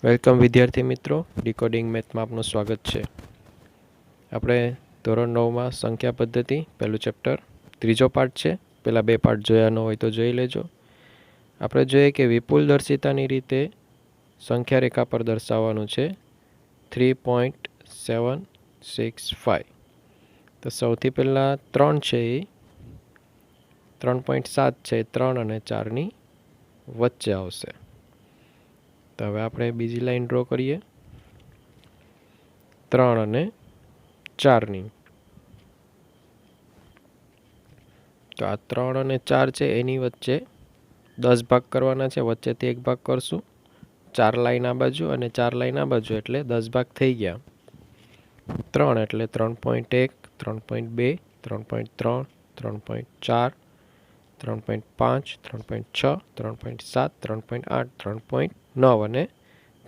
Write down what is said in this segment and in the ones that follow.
Welcome વિદ્યાર્થી મિત્રો, decoding મેથમાં આપનું સ્વાગત છે. આપણે ધોરણ 9માં સંખ્યા પદ્ધતિ પહેલું ચેપ્ટર ત્રીજો પાર્ટ છે. પહેલાં 2 પાર્ટ જોયા ન હોય તો જોઈ લેજો. આપણે જોઈએ કે વિપુલ દર્શિતાની રીતે સંખ્યા રેખા પર દર્શાવવાનું છે 3.765. તો સૌથી પહેલાં 3 છે, એ 3.7 છે, 3 અને 4ની વચ્ચે આવશે. તો હવે આપણે બીજી લાઈન ડ્રો કરીએ 3 અને 4ની. તો આ 3 અને 4 છે એની વચ્ચે 10 ભાગ કરવાના છે. વચ્ચેથી એક ભાગ કરશું. 4 લાઈન આ બાજુ અને 4 લાઈન આ બાજુ એટલે 10 ભાગ થઈ ગયા. 3 એટલે 3.1, 3.2, 3.3, 3.4, 3.5, 3.6, 3.7, 3.8, 3.9 અને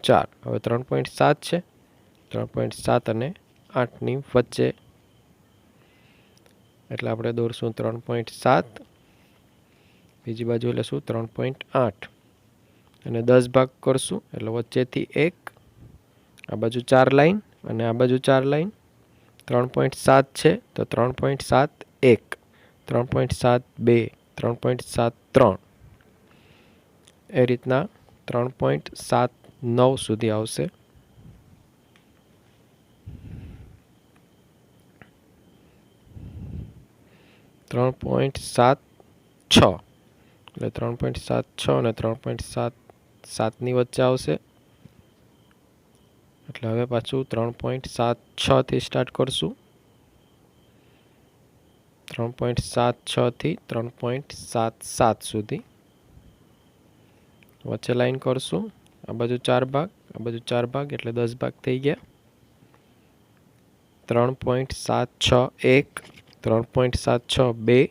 4. હવે 3.7 છે, 3.7 અને 8ની વચ્ચે એટલે આપણે દોરશું 3.7. બીજી બાજુ લેશું 3.8 અને 10 ભાગ કરશું એટલે વચ્ચેથી એક, આ બાજુ 4 લાઈન અને આ બાજુ 4 લાઈન. 3.7 છે તો 3.71, 3.72, 3.73 એ રીતના 3.79 સુધી આવશે. ત્રણ 3.76 એટલે 3.76 અને 3.77ની વચ્ચે આવશે. એટલે હવે પાછું 3.76 થી સ્ટાર્ટ કરશું. 3.76 થી 3.77 સુધી વચ્ચે લાઈન કરશું. આ બાજુ 4 ભાગ, આ બાજુ 4 ભાગ એટલે 10 ભાગ થઈ ગયા. 3.761, 3.762,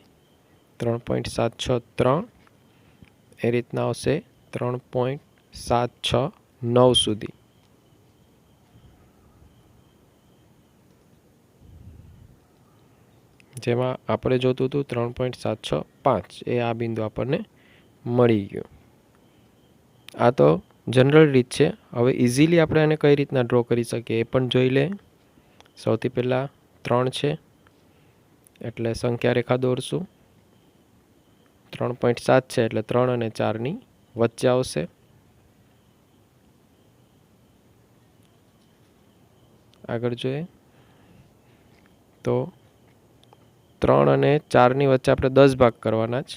3.763 એ રીતના આવશે 3.769 સુધી. જેમાં આપણે જોતું હતું 3.765, એ આ બિંદુ આપણને મળી ગયું. આ તો જનરલ રીત છે. હવે ઇઝીલી આપણે આને કઈ રીતના ડ્રો કરી શકીએ એ પણ જોઈ લે. સૌથી પહેલાં 3 છે એટલે સંખ્યા રેખા દોરશું. 3.7 છે એટલે 3 અને 4ની વચ્ચે આવશે. આગળ જોઈએ તો 3 અને 4ની વચ્ચે આપણે 10 ભાગ કરવાના જ,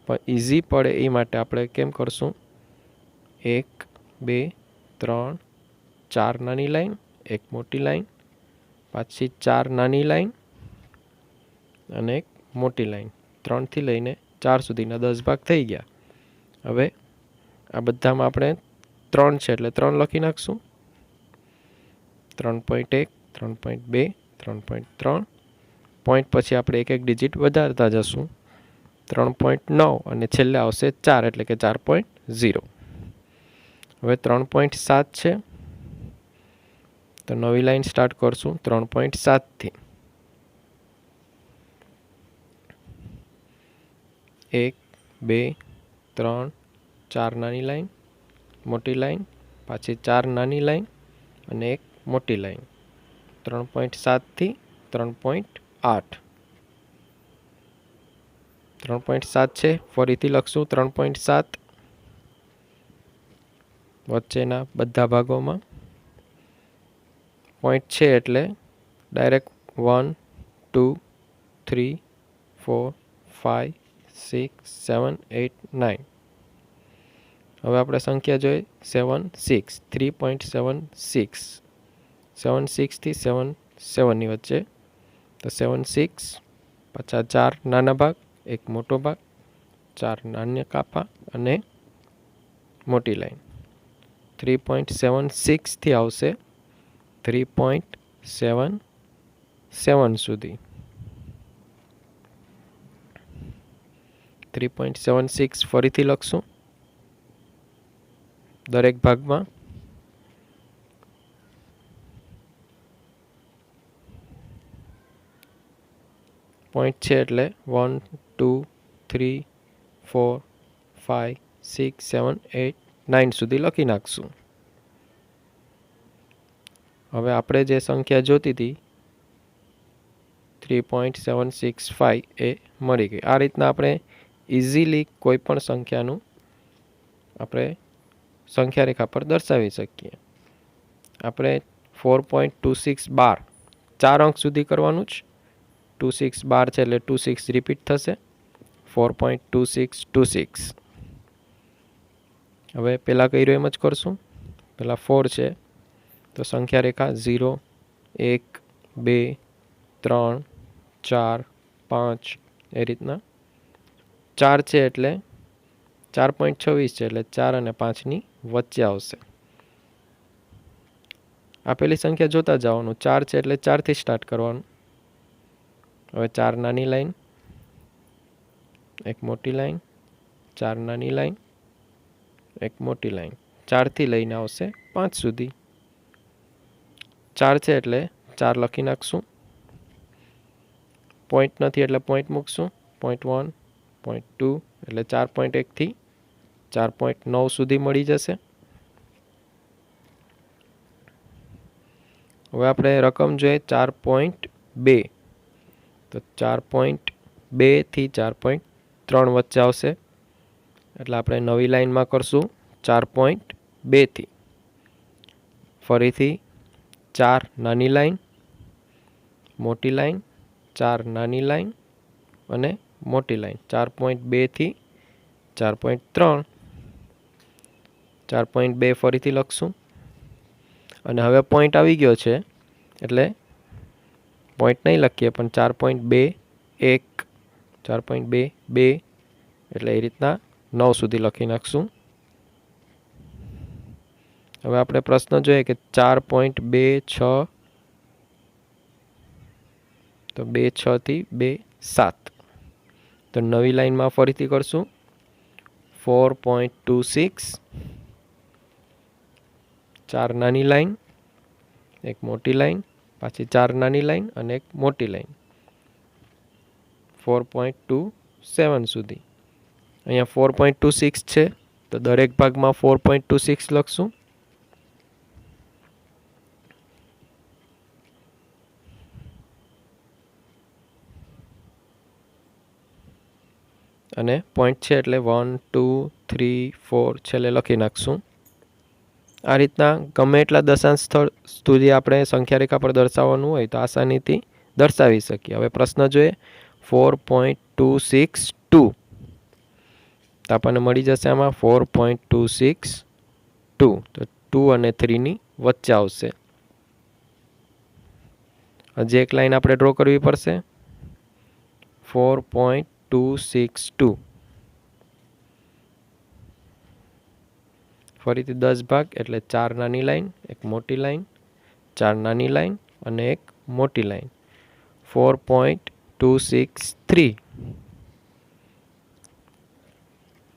પણ ઇઝી પડે એ માટે આપણે કેમ કરશું, 1, 2, 3, 4 નાની લાઈન, એક મોટી લાઈન, પાછી 4 નાની લાઈન અને એક મોટી લાઈન. 3 થી લઈને 4 સુધીના 10 ભાગ થઈ ગયા. હવે આ બધામાં આપણે 3 છે એટલે 3 લખી નાખશું. 3.1, 3.2, 3.3 પોઈન્ટ પછી આપણે એક ડિજિટ વધારતા જશું. 3.9 અને છેલ્લે આવશે 4 એટલે કે 4.0. હવે 3.7 છે તો નવી લાઈન સ્ટાર્ટ કરશું 3.7 થી. 1, 2, 3, 4 નાની લાઈન, મોટી લાઈન, પાછી 4 નાની લાઈન અને એક મોટી લાઈન. 3.7 થી 3.8. 3.7 છે, ફરીથી લખશું 3.7 વચ્ચેના બધા ભાગોમાં. પોઈન્ટ છે એટલે ડાયરેક્ટ 1, 2, 3, 4, 5, 6, 7, 8, 9. હવે આપણે સંખ્યા જોઈએ 76, 3.76, 76 થી 77ની વચ્ચે. તો 76, પાછા 4 નાના ભાગ, એક મોટો ભાગ, 4 નાના કાપા અને મોટી લાઈન. 3.76 થી આવશે 3.77 સુધી. 3.76 ફરીથી લખશું દરેક ભાગમાં. પોઈન્ટ છે એટલે 1, 2, 3, 4, 5, 6, 7, 8, 9 સુધી લખી નાખશું. હવે આપણે જે સંખ્યા જોતી હતી 3.765 એ મળી ગઈ। આ રીતના આપણે ઇઝીલી કોઈ પણ સંખ્યાનું આપણે સંખ્યા રેખા પર દર્શાવી શકીએ। આપણે 4.26 બાર 4 અંક સુધી કરવાનું જ 26 બાર છે એટલે 26 રિપીટ થશે 4.2626। હવે પહેલાં કર્યું એમ જ કરશું। પહેલાં 4 છે તો સંખ્યા રેખા 0 1 2 3 4 5 એ રીતના 4 છે એટલે 4.26 છે એટલે 4 અને 5ની વચ્ચે આવશે। આપેલી સંખ્યા જોતા જવાનું। 4 છે એટલે 4થી સ્ટાર્ટ કરવાનું। હવે 4 નાની લાઈન, એક મોટી લાઈન, 4 નાની લાઈન, એક મોટી લાઈન, 4થી લઈને આવશે 5 સુધી। 4 છે એટલે 4 લખી નાખશું। પોઈન્ટ નથી એટલે પોઈન્ટ મૂકશું। 0.1 0.2 એટલે 4.1 થી 4.9 સુધી મળી જશે। હવે આપણે રકમ જોઈએ 4.2 તો 4.2 થી 4.3 વચ્ચે આવશે એટલે આપણે નવી લાઈનમાં કરશું 4.2 થી। ફરીથી 4 નાની લાઈન, મોટી લાઈન, 4 નાની લાઈન અને મોટી લાઈન, 4.2 થી 4.3, 4.2 ફરીથી લખશું અને હવે પોઈન્ટ આવી ગયો છે એટલે પોઈન્ટ નહીં લખીએ પણ 4.2 1 4.2 2 એટલે એ રીતના 9 સુધી લખી નાખશું। હવે આપણે પ્રશ્ન જોઈએ કે 4.26 તો 2 6 થી 2 7 તો નવી લાઈનમાં ફરીથી કરશું 4.26 4 નાની લાઈન, એક મોટી લાઈન, પાછી 4 નાની લાઈન અને એક મોટી લાઈન 4.27 સુધી। અહીંયા 4.26 છે તો દરેક ભાગમાં 4.26 લખશું અને પોઈન્ટ છે એટલે 1 2 3 4 છેલ્લે લખી નાખશું। આ રીતના ગમે એટલા દશાંશ સ્થળ સુધી આપણે સંખ્યા રેખા પર દર્શાવવાનું હોય તો આસાનીથી દર્શાવી શકીએ। હવે પ્રશ્ન જોઈએ 4.262 તો આપણને મળી જશે આમાં 4.262 તો 2 અને 3ની વચ્ચે આવશે। હજી એક લાઈન આપણે ડ્રો કરવી પડશે 4.262 ફરીથી 10 ભાગ એટલે 4 નાની લાઈન, એક મોટી લાઈન, 4 નાની લાઈન અને એક મોટી લાઈન 4.263।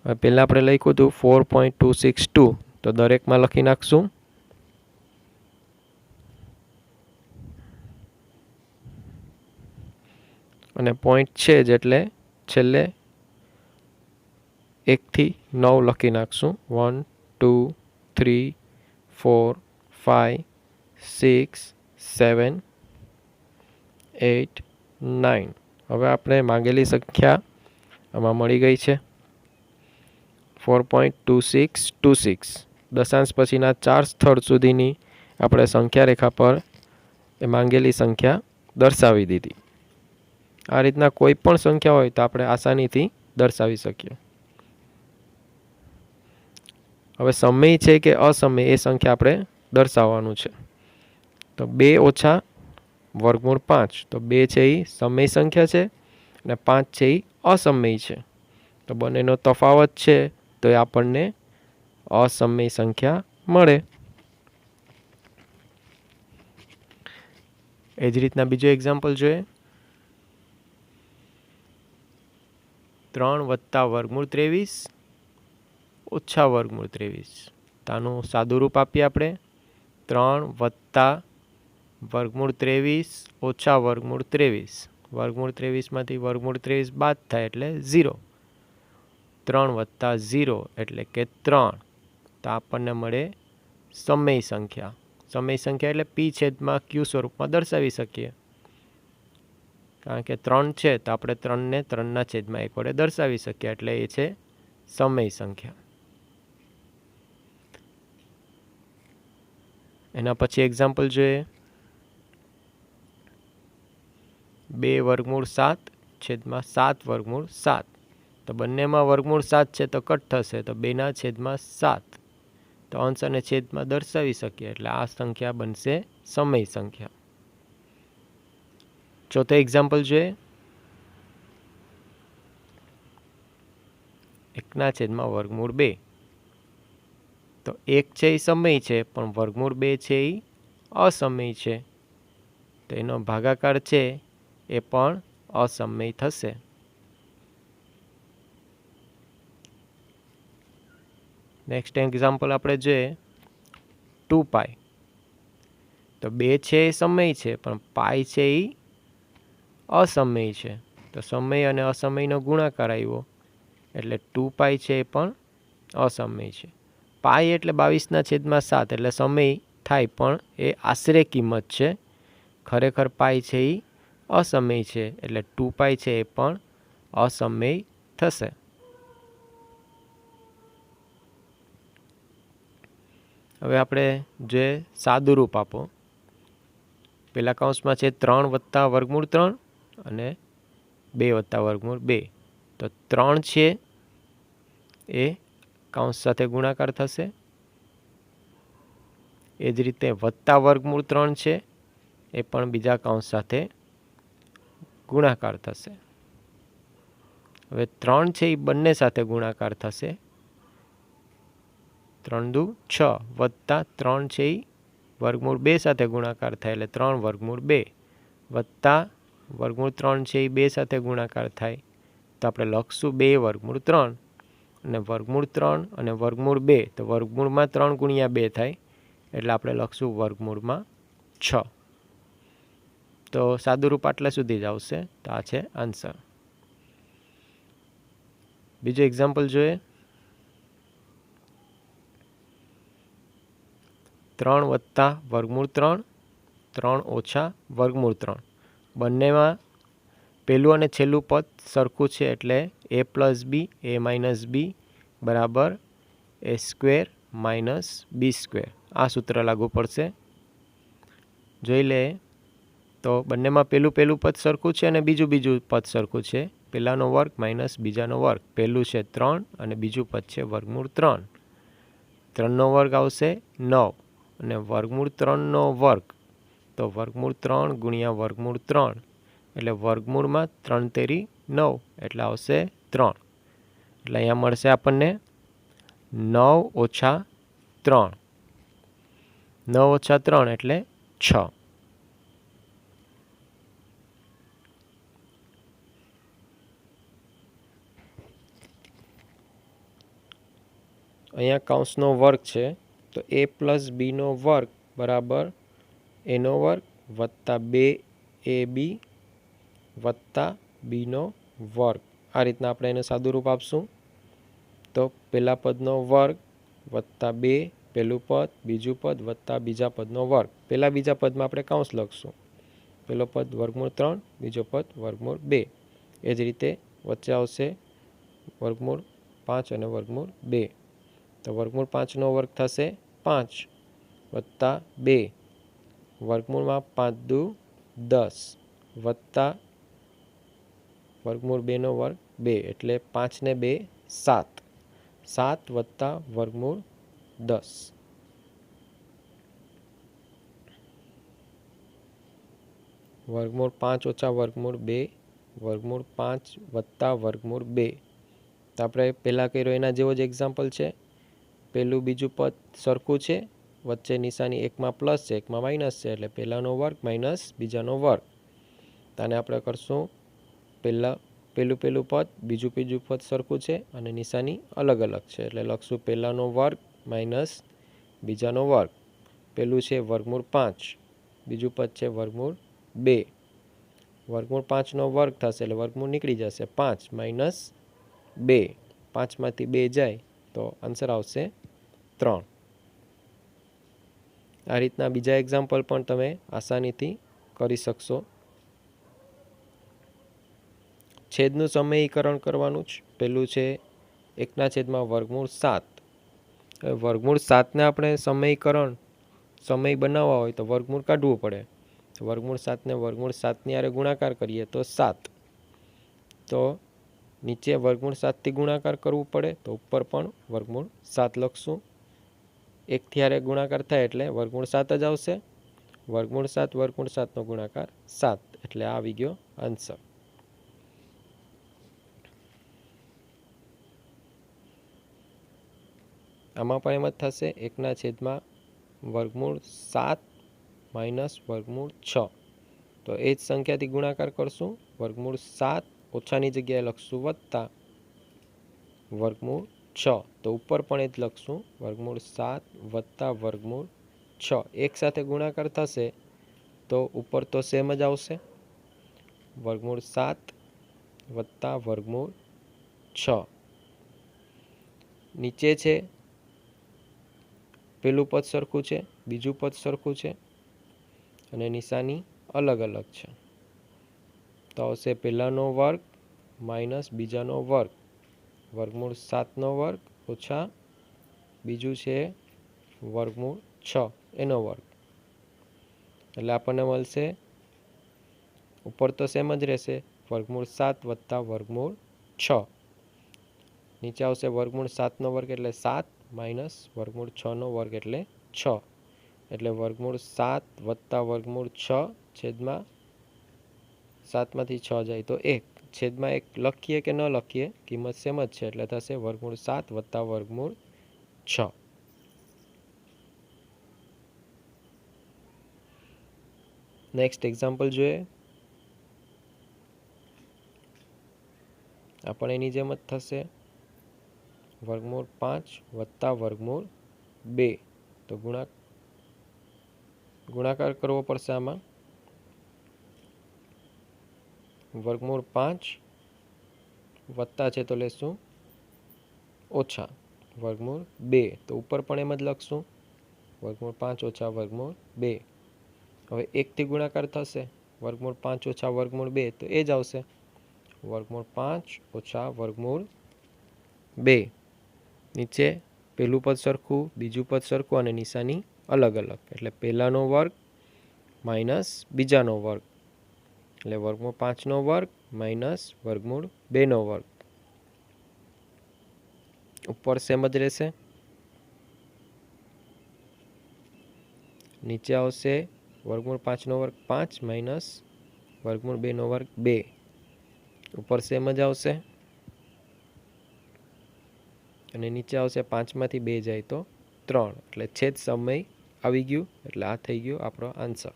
હવે પહેલાં આપણે લખ્યું હતું 4.262 તો દરેકમાં લખી નાખશું અને પોઈન્ટ છે જ એટલે છેલ્લે 1 થી 9 લખી નાખશું 1 2 3 4 5 6 7 8 9 હવે આપણે માંગેલી સંખ્યા આમાં મળી ગઈ છે 4.2626 દશાંશ પછીના 4 સ્થળ સુધીની આપણે સંખ્યા રેખા પર એ માંગેલી સંખ્યા દર્શાવી દીધી। આ રીતના કોઈ પણ સંખ્યા હોય તો આપણે આસાનીથી દર્શાવી શકીએ। હવે સમય છે કે અસમય એ સંખ્યા આપણે દર્શાવવાનું છે તો 2 ઓછા વર્ગમૂળ 5 તો 2 છે એ સમય સંખ્યા છે અને 5 છે એ અસમય છે તો બંનેનો તફાવત છે તો એ આપણને અસમય સંખ્યા મળે। એ જ રીતના બીજો એક્ઝામ્પલ જોઈએ 3 વત્તા વર્ગમૂળ 23 ઓછા વર્ગમૂળ 23 તો આનું સાદું રૂપ આપીએ આપણે 3 વત્તા વર્ગમૂળ 23 ઓછા વર્ગમૂળ 23 વર્ગમૂળ 23માંથી વર્ગમૂળ 23 બાદ થાય એટલે 0 3 વત્તા 0 એટલે કે 3 તો આપણને મળે સમય સંખ્યા। સમય સંખ્યા એટલે પી છેદમાં ક્યુ સ્વરૂપમાં દર્શાવી શકીએ, કારણ કે 3 છે તો આપણે 3ને 3ના છેદમાં 1 વડે દર્શાવી શકીએ, એટલે એ છે સમય સંખ્યા. એના પછી એક્ઝામ્પલ જોઈએ. 2 વર્ગમૂળ 7 છેદમાં 7 વર્ગમૂળ 7. તો બંનેમાં વર્ગમૂળ 7 છે તો કટ થશે, તો 2ના છેદમાં 7 તો અંશ અને છેદમાં દર્શાવી શકીએ, એટલે આ સંખ્યા બનશે સમય સંખ્યા. ચોથો એક્ઝામ્પલ જોઈએ. 1ના છેદમાં વર્ગમૂળ 2. તો 1 છે એ સમય છે, પણ વર્ગમૂળ 2 છે એ અસમય છે, તો એનો ભાગાકાર છે એ પણ અસમય થશે. નેક્સ્ટ એક્ઝામ્પલ આપણે જોઈએ 2π. તો 2 છે એ સમય છે, પણ પાઈ છે એ અસમય છે, તો સમય અને અસમયનો ગુણાકાર આવ્યો એટલે 2π છે એ પણ અસમય છે. પાઈ એટલે 22ના છેદમાં 7 એટલે સમય થાય, પણ એ આશરે કિંમત છે. ખરેખર પાઈ છે એ અસમય છે, એટલે 2π છે એ પણ અસમય થશે. હવે આપણે જે સાદુરૂપ આપો. પેલા કૌંસમાં છે 3 વત્તા વર્ગમૂળ 3 અને 2 વત્તા વર્ગમૂળ 2. તો 3 છે એ કૌંસ સાથે ગુણાકાર થશે. એ જ રીતે વત્તા વર્ગમૂળ 3 છે એ પણ બીજા કૌંસ સાથે ગુણાકાર થશે. હવે 3 છે એ બંને સાથે ગુણાકાર થશે. 3 દુ 6 વત્તા 3 છે એ વર્ગમૂળ 2 સાથે ગુણાકાર થાય એટલે 3 વર્ગમૂળ 2 વત્તા વર્ગમૂળ 3 છે એ 2 સાથે ગુણાકાર થાય તો આપણે લખશું 2 વર્ગમૂળ 3 અને વર્ગમૂળ 3 અને વર્ગમૂળ 2 તો વર્ગમૂળમાં 3 ગુણ્યા 2 થાય એટલે આપણે લખશું વર્ગમૂળમાં 6. તો સાદુરૂપ આટલા સુધી જ આવશે. તો આ છે આન્સર. બીજો એક્ઝામ્પલ જોઈએ. 3 વત્તા વર્ગમૂળ 3 3 ઓછા વર્ગમૂળ 3. બંનેમાં પહેલું અને છેલ્લું પદ સરખું છે એટલે a plus B a minus B બરાબર a square minus B square. આ સૂત્ર લાગુ પડશે. જોઈ લે તો બંનેમાં પહેલું પદ સરખું છે અને બીજું પદ સરખું છે. પહેલાનો વર્ગ માઇનસ બીજાનો વર્ગ. પહેલું છે 3 અને બીજું પદ છે વર્ગમૂળ 3. 3નો વર્ગ આવશે 9 અને વર્ગમૂળ 3નો વર્ગ તો વર્ગમૂળ 3 ગુણ્યા વર્ગમૂળ 3 એટલે વર્ગમૂળમાં 3 તેરી 9 એટલે આવશે 3. એટલે અહીંયા મળશે આપણને 9 ઓછા 3. 9 ઓછા 3 એટલે 6. અહીંયા કૌંસનો વર્ગ છે તો a પ્લસ બીનો વર્ગ બરાબર એનો વર્ગ વત્તા 2ab વત્તા બીનો વર્ગ. આ રીતના આપણે એને સાદુરૂપ આપશું. તો પહેલા પદનો વર્ગ વત્તા 2 પહેલું પદ બીજું પદ વત્તા બીજા પદનો વર્ગ. પહેલા બીજા પદમાં આપણે કૌંસ લખશું. પહેલો પદ વર્ગમૂળ 3 બીજો પદ વર્ગમૂળ 2. એ જ રીતે વચ્ચે આવશે વર્ગમૂળ 5 અને વર્ગમૂળ 2. તો વર્ગમૂળ 5નો વર્ગ થશે 5 વત્તા 2 વર્ગમૂળમાં 5 દુ 10 વત્તા વર્ગમૂળ 2નો વર્ગ 2 એટલે 5 ને 2 7. 7 વત્તા વર્ગમૂળ 10. વર્ગમૂળ 5 ઓછા વર્ગમૂળ 2 વર્ગમૂળ 5 વત્તા વર્ગમૂળ 2. તો આપણે પહેલાં કર્યો એના જેવો જ એક્ઝામ્પલ છે. પહેલું બીજું પદ સરખું છે, વચ્ચે નિશાની એકમાં પ્લસ છે એકમાં માઇનસ છે એટલે પહેલાંનો વર્ગ માઇનસ બીજાનો વર્ગ. આને આપણે કરશું પહેલું પદ બીજું પદ સરખું છે અને નિશાની અલગ અલગ છે એટલે લખશું પહેલાંનો વર્ગ માઇનસ બીજાનો વર્ગ. પહેલું છે વર્ગમૂળ 5 બીજું પદ છે વર્ગમૂળ 2. વર્ગમૂળ 5નો વર્ગ થશે એટલે વર્ગમૂળ નીકળી જશે 5 માઇનસ 2. 5માંથી 2 જાય તો આન્સર આવશે 3. આ રીતના બીજા એક્ઝામ્પલ પણ તમે આસાનીથી કરી શકશો. છેદનું સમયીકરણ કરવાનું જ. પહેલું છે 1/7. વર્ગમૂળ 7ને આપણે સમયીકરણ સમય બનાવવા હોય તો વર્ગમૂળ કાઢવું પડે. વર્ગમૂળ 7ને વર્ગમૂળ 7ની હારે ગુણાકાર કરીએ તો 7. તો નીચે વર્ગમૂળ 7થી ગુણાકાર કરવું પડે તો ઉપર પણ વર્ગમૂળ 7 લખશું. 1થી હારે ગુણાકાર થાય એટલે વર્ગમૂળ 7 જ આવશે. વર્ગમૂળ 7 ગુણાકાર 7 એટલે આ આવી ગયો આન્સર. આમાં પણ એમ જ થશે 1/7 માઇનસ વર્ગમૂળ 6. તો એ જ સંખ્યાથી ગુણાકાર કરશું. વર્ગમૂળ 7 ઓછાની જગ્યાએ લખશું વત્તા વર્ગમૂળ 6. તો ઉપર પણ એ જ લખશું વર્ગમૂળ 7 વત્તા વર્ગમૂળ 6. એક સાથે ગુણાકાર થશે તો ઉપર તો સેમ જ આવશે. વર્ગમૂળ 7 વત્તા વર્ગમૂળ 6. નીચે છે પેલું પદ સરખું છે, બીજું પદ સરખું છે અને નિશાની અલગ અલગ છે. તો આવશે પહેલાનો વર્ગ માઇનસ બીજાનો વર્ગ. વર્ગમૂળ 7નો વર્ગ ઓછા બીજું છે વર્ગમૂળ 6 એનો વર્ગ. એટલે આપણને મળશે ઉપર તો સેમ જ રહેશે વર્ગમૂળ 7 વત્તા વર્ગમૂળ 6. નીચે આવશે વર્ગમૂળ 7નો વર્ગ એટલે 7 માઇનસ વર્ગમૂળ 6નો વર્ગ એટલે 6. એટલે વર્ગમૂળ 7 વત્તા વર્ગમૂળ 6 છેદમાં 7માંથી 6 જાય તો 1 છેદમાં 1 લખીએ કે ન લખીએ કિંમત સેમ જ છે એટલે થશે વર્ગમૂળ 7 વત્તા વર્ગમૂળ 6. નેક્સ્ટ એક્ઝામ્પલ જોઈએ. આ પણ એની જેમ જ થશે વર્ગમૂળ 5 વત્તા વર્ગમૂળ 2. તો ગુણાકાર કરવો પડશે. આમાં વર્ગમૂળ 5 વત્તા છે તો લેશું ઓછા વર્ગમૂળ 2. તો ઉપર પણ એમ જ લખશું વર્ગમૂળ 5 ઓછા વર્ગમૂળ 2. હવે 1થી ગુણાકાર થશે વર્ગમૂળ 5 ઓછા વર્ગમૂળ 2 તો એ જ આવશે વર્ગમૂળ 5 ઓછા વર્ગમૂળ 2. નીચે પહેલું પદ સરખું, બીજું પદ સરખું અને નિશાની અલગ અલગ. એટલે પહેલાનો વર્ગ માઇનસ બીજાનો વર્ગ. એટલે વર્ગમૂળ 5નો વર્ગ માઇનસ વર્ગમૂળ 2નો વર્ગ. ઉપર સેમ જ રહેશે. નીચે આવશે વર્ગમૂળ 5નો વર્ગ 5 માઇનસ વર્ગમૂળ 2નો વર્ગ 2. ઉપર સેમ જ આવશે. અને નીચે આવશે 5માંથી 2 જાય તો 3. એટલે છેદ સમય આવી ગયું. એટલે આ થઈ ગયો આપણો આન્સર.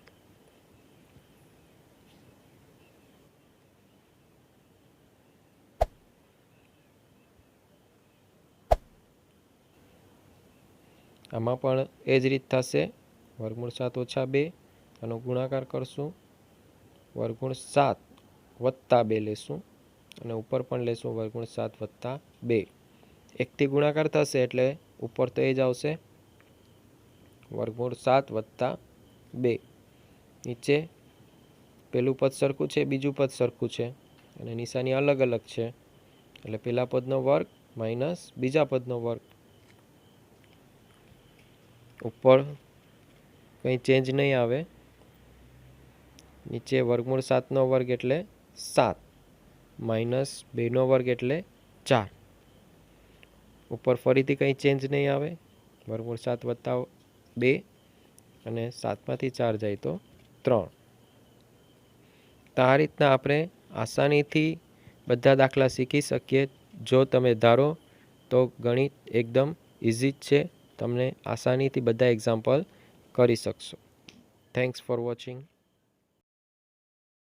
આમાં પણ એ જ રીત થશે. વર્ગમૂળ 7 ઓછા 2 આનો ગુણાકાર કરશું. વર્ગમૂળ 7 વત્તા 2 લેશું અને ઉપર પણ લેશું વર્ગમૂળ 7 વત્તા 2. 1થી ગુણાકાર થશે એટલે ઉપર તો એ જ આવશે વર્ગમૂળ 7 વત્તા 2. નીચે પેલું પદ સરખું છે, બીજું પદ સરખું છે અને નિશાની અલગ અલગ છે. એટલે પહેલા પદનો વર્ગ માઇનસ બીજા પદનો વર્ગ. ઉપર કંઈ ચેન્જ નહીં આવે. નીચે વર્ગમૂળ 7નો વર્ગ એટલે 7 માઇનસ 2નો વર્ગ એટલે 4. ઉપર ફરીથી કંઈ ચેન્જ નહીં આવે. વર્ગમૂળ 7 વત્તા 2 અને 7માંથી 4 જાય તો 3. તો આ રીતના આપણે આસાનીથી બધા દાખલા શીખી શકીએ. જો તમે ધારો તો ગણિત એકદમ ઇઝી જ છે. તમને આસાનીથી બધા એક્ઝામ્પલ કરી શકશો. Thanks for watching.